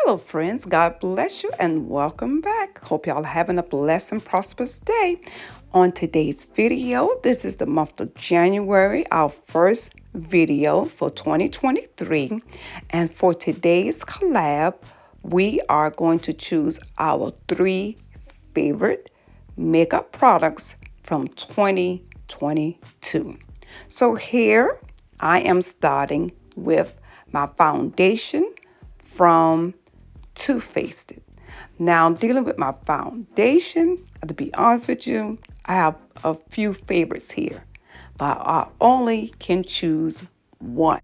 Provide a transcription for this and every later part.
Hello, friends. God bless you and welcome back. Hope y'all are having a blessed and prosperous day. On today's video, this is the month of January, our first video for 2023. And for today's collab, we are going to choose our 3 favorite makeup products from 2022. So here I am starting with my foundation from Faced. Now, dealing with my foundation, to be honest with you, I have a few favorites here, but I only can choose one.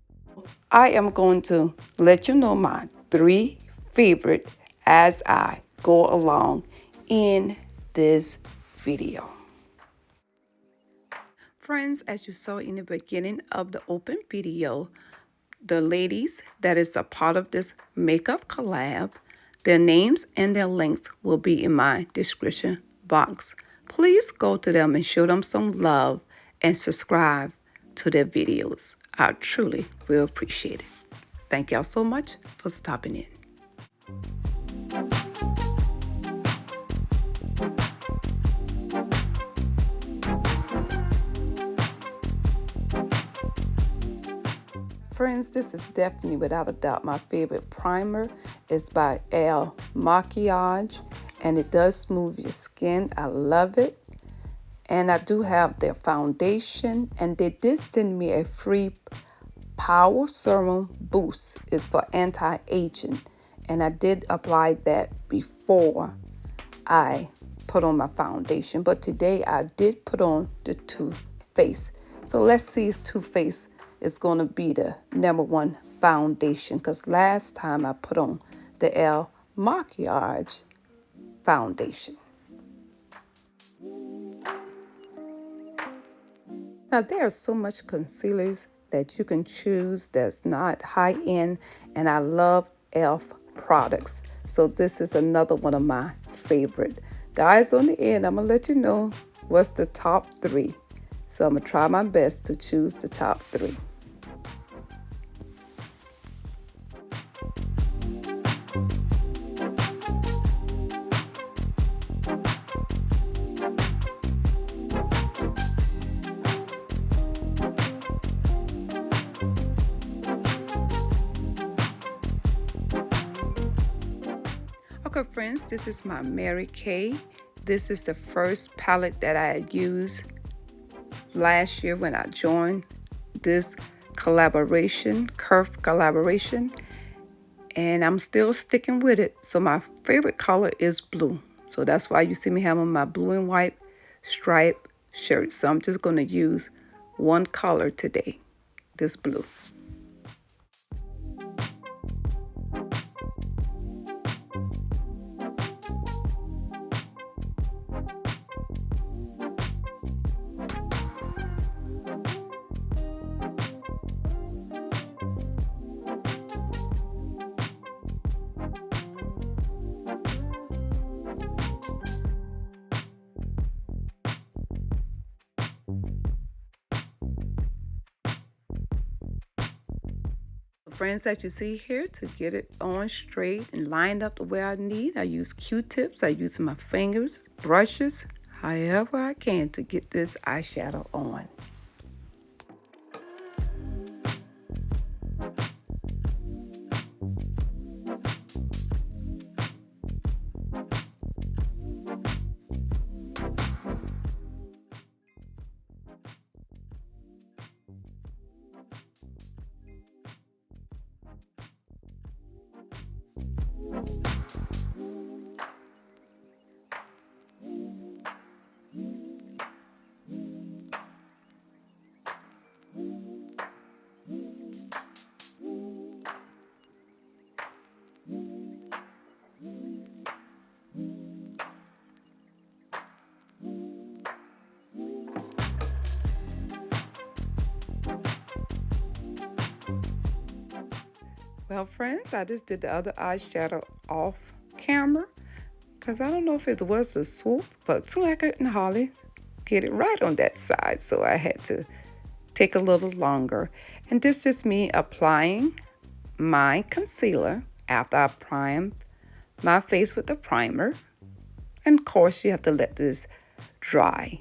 I am going to let you know my 3 favorite as I go along in this video. Friends, as you saw in the beginning of the open video, the ladies that is a part of this makeup collab, their names and their links will be in my description box. Please go to them and show them some love and subscribe to their videos. I truly will appreciate it. Thank y'all so much for stopping in. Friends, this is definitely without a doubt my favorite primer. It's by IL-Makiage and it does smooth your skin. I love it. And I do have their foundation and they did send me a free Power Serum Boost. It's for anti-aging and I did apply that before I put on my foundation. But today I did put on the Too Faced. So let's see if Too Faced is going to be the #1 foundation, because last time I put on the IL-Makiage foundation. Now there are so much concealers that you can choose that's not high end, and I love e.l.f. products. So this is another one of my favorite. Guys, on the end, I'm going to let you know what's the top 3. So I'm going to try my best to choose the top 3. Okay, friends, this is my Mary Kay. This is the first palette that I used last year when I joined this collaboration, Kirfcollab, and I'm still sticking with it. So my favorite color is blue. So that's why you see me having my blue and white striped shirt. So I'm just going to use one color today, this blue. Friends, that you see here, to get it on straight and lined up the way I need, I use Q-tips, I use my fingers, brushes, however I can to get this eyeshadow on. Well, friends, I just did the other eyeshadow off camera because I don't know if it was a swoop, but so I couldn't hardly get it right on that side, so I had to take a little longer. And this is just me applying my concealer. after I prime my face with the primer. And of course, you have to let this dry.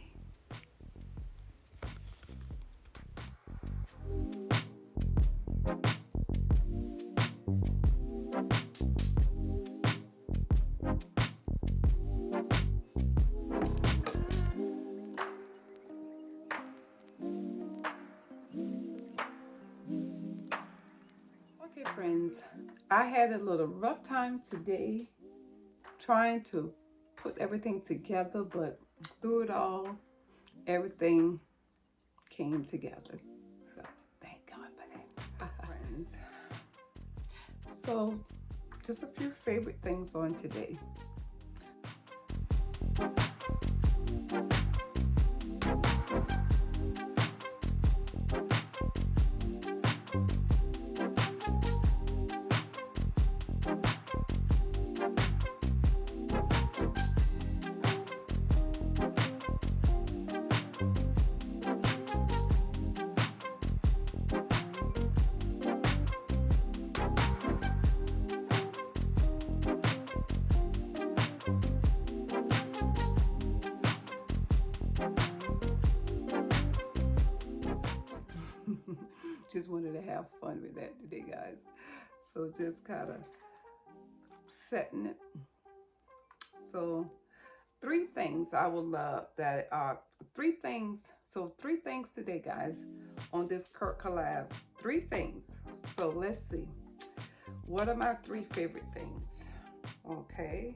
Okay, friends, I had a little rough time today trying to put everything together, but through it all, everything came together. So thank God for that, friends. So just a few favorite things on today. Just wanted to have fun with that today, guys. So just kind of setting it. So three things I would love that are three things. So three things today, guys, on this Kirfcollab. Three things. So let's see. What are my three favorite things? Okay.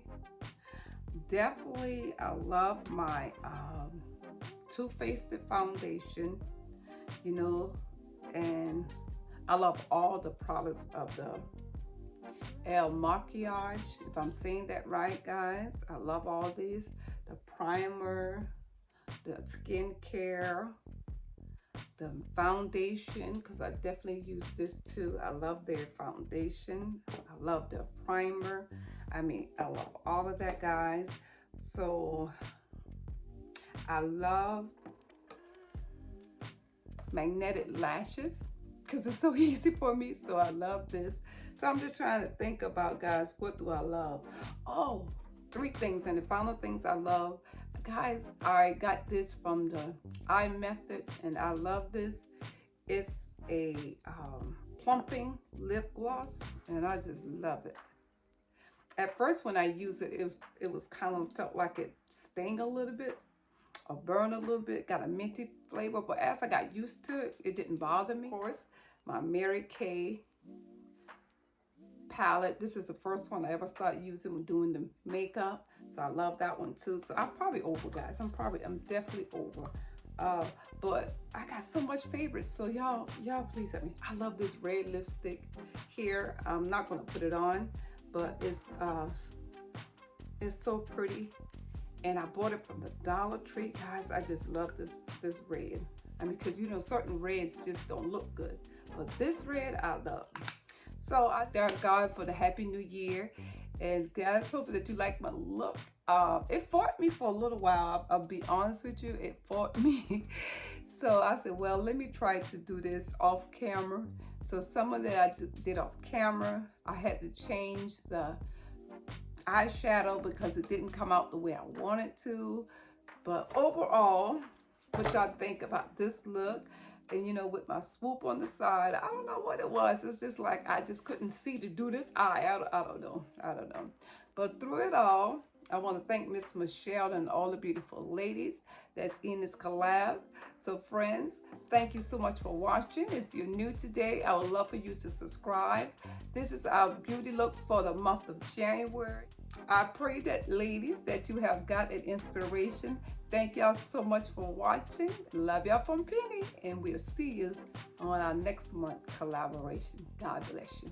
Definitely, I love my Faced Foundaiton, you know, and I love all the products of the IL-Makiage, if I'm saying that right, guys. I love all these. The primer, the skincare, the foundation, because I definitely use this too. I love their foundation. I love the primer. I mean, I love all of that, guys. So I love magnetic lashes because it's so easy for me. So I love this. So I'm just trying to think about, guys, what do I love? Oh, three things. And the final things I love, guys, I got this from the eye method and I love this. It's a plumping lip gloss and I just love it. At first when I used it, it was kind of felt like it sting a little bit or burn a little bit, got a minty flavor, but as I got used to it, it didn't bother me. Of course, my Kay Pallet. This is the first one I ever started using when doing the makeup, so I love that one too. So I'm probably over, guys. I'm definitely over. But I got so much favorites, so y'all please help me. I love this red lipstick here. I'm not gonna put it on, but it's so pretty. And I bought it from the Dollar Tree, guys. I just love this red. I mean, because you know, certain reds just don't look good. But this red, I love. So I thank God for the Happy New Year. And guys, hope that you like my look. It fought me for a little while. I'll be honest with you, it fought me. So I said, well, let me try to do this off camera. So some of that I did off camera. I had to change the eyeshadow because it didn't come out the way I wanted to. But overall, what y'all think about this look? And you know, with my swoop on the side, I don't know what it was. It's just like I just couldn't see to do this eye. I don't know. But through it all, I want to thank Miss Michelle and all the beautiful ladies that's in this collab. So friends, thank you so much for watching. If you're new today, I would love for you to subscribe. This is our beauty look for the month of January. I pray that, ladies, that you have got an inspiration. Thank y'all so much for watching. Love y'all from Penny, and we'll see you on our next month collaboration. God bless you.